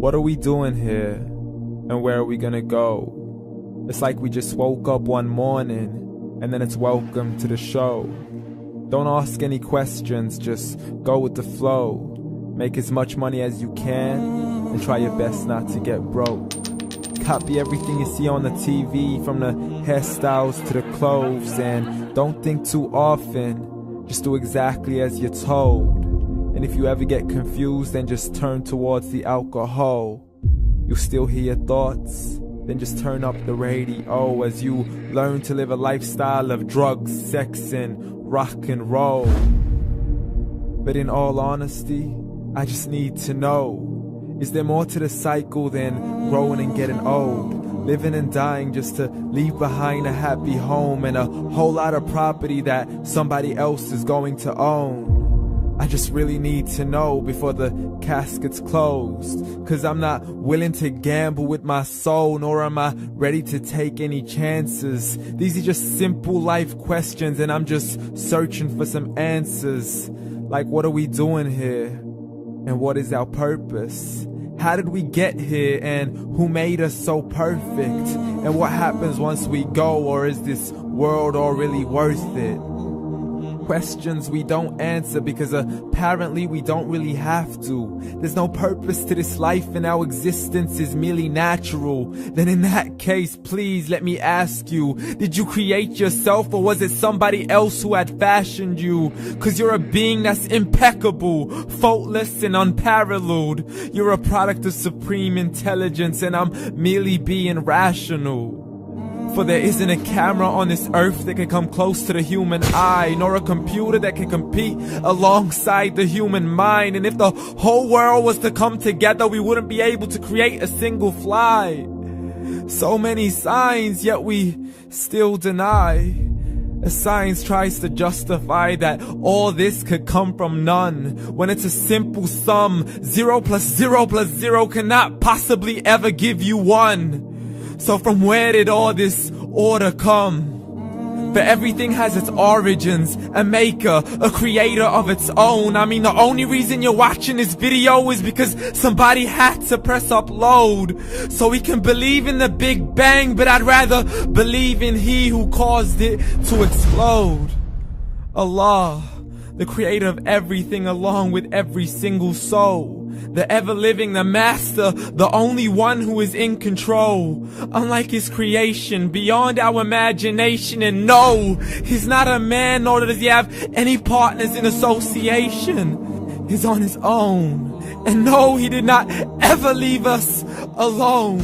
What are we doing here? And where are we gonna go? It's like we just woke up one morning and then it's welcome to the show. Don't ask any questions, just go with the flow. Make as much money as you can and try your best not to get broke. Copy everything you see on the TV, from the hairstyles to the clothes, and don't think too often, just do exactly as you're told. And if you ever get confused, then just turn towards the alcohol. You'll still hear your thoughts, then just turn up the radio as you learn to live a lifestyle of drugs, sex, and rock and roll. But in all honesty, I just need to know, is there more to the cycle than growing and getting old? Living and dying just to leave behind a happy home and a whole lot of property that somebody else is going to own. I just really need to know before the casket's closed, 'cause I'm not willing to gamble with my soul, nor am I ready to take any chances. These are just simple life questions and I'm just searching for some answers. Like, what are we doing here? And what is our purpose? How did we get here, and who made us so perfect? And what happens once we go, or is this world all really worth it? Questions we don't answer because apparently we don't really have to. There's no purpose to this life and our existence is merely natural. Then in that case, please let me ask you, did you create yourself, or was it somebody else who had fashioned you? 'Cause you're a being that's impeccable, faultless and unparalleled. You're a product of supreme intelligence and I'm merely being rational. For there isn't a camera on this earth that can come close to the human eye, nor a computer that can compete alongside the human mind. And if the whole world was to come together, we wouldn't be able to create a single fly. So many signs, yet we still deny. As science tries to justify that all this could come from none, when it's a simple sum. 0 plus 0 plus 0 cannot possibly ever give you 1. So from where did all this order come? For everything has its origins, a maker, a creator of its own. I mean, the only reason you're watching this video is because somebody had to press upload. So we can believe in the Big Bang, but I'd rather believe in He who caused it to explode. Allah, the creator of everything along with every single soul. The ever-living, the master, the only one who is in control. Unlike his creation, beyond our imagination. And no, he's not a man, nor does he have any partners in association. He's on his own. And no, he did not ever leave us alone.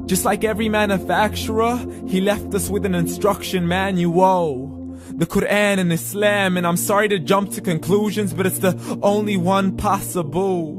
Just like every manufacturer, he left us with an instruction manual. The Quran and Islam, and I'm sorry to jump to conclusions, but it's the only one possible.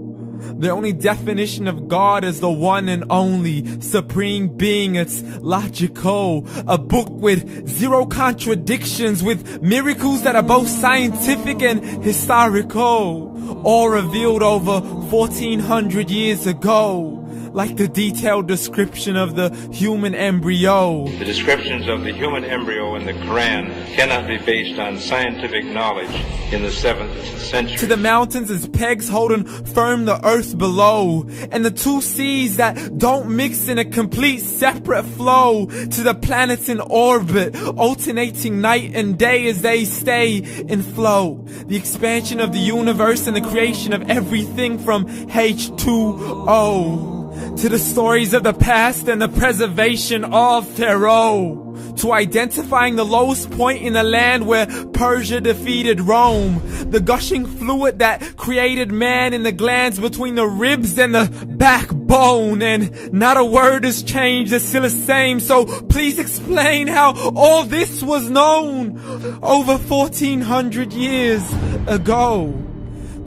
The only definition of God is the one and only supreme being. It's logical, a book with 0 contradictions, with miracles that are both scientific and historical, all revealed over 1400 years ago. Like the detailed description of the human embryo. The descriptions of the human embryo in the Quran cannot be based on scientific knowledge in the 7th century. To the mountains as pegs holding firm the earth below, and the 2 seas that don't mix in a complete separate flow. To the planets in orbit, alternating night and day as they stay in flow. The expansion of the universe and the creation of everything from H2O. To the stories of the past and the preservation of Pharaoh. To identifying the lowest point in the land where Persia defeated Rome. The gushing fluid that created man in the glands between the ribs and the backbone. And not a word has changed, it's still the same. So please explain how all this was known over 1400 years ago.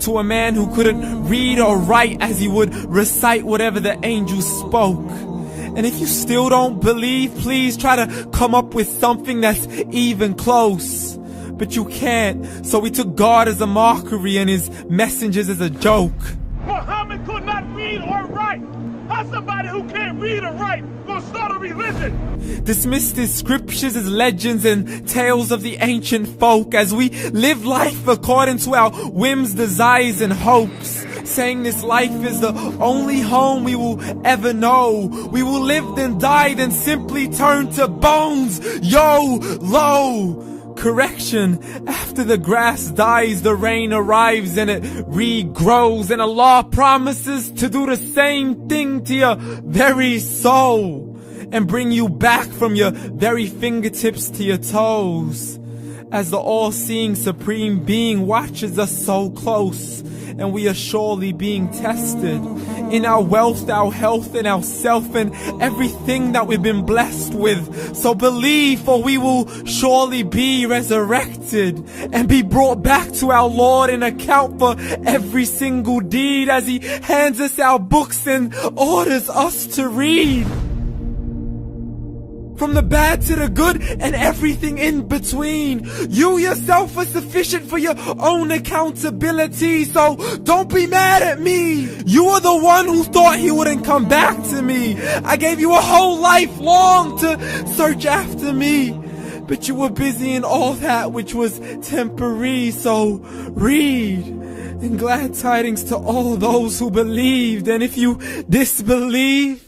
To a man who couldn't read or write as he would recite whatever the angels spoke. And if you still don't believe, please try to come up with something that's even close. But you can't, so we took God as a mockery and his messengers as a joke. Muhammad could not read or write. How somebody who can't read or write gonna start a religion? Dismissed his scriptures as legends and tales of the ancient folk as we live life according to our whims, desires, and hopes. saying this life is the only home we will ever know. We will live then die then simply turn to bones. YOLO! Correction, after the grass dies, the rain arrives and it regrows, and Allah promises to do the same thing to your very soul and bring you back from your very fingertips to your toes, as the all-seeing supreme being watches us so close, and we are surely being tested in our wealth, our health, and our self, and everything that we've been blessed with. So believe, for we will surely be resurrected and be brought back to our Lord and account for every single deed, as He hands us our books and orders us to read. From the bad to the good and everything in between. You yourself are sufficient for your own accountability, so don't be mad at me. You are the one who thought He wouldn't come back to me. I gave you a whole life long to search after me, but you were busy in all that which was temporary. So read, and glad tidings to all those who believed. And if you disbelieve,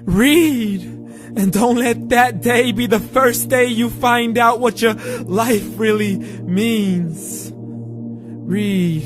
read. And don't let that day be the first day you find out what your life really means. Read.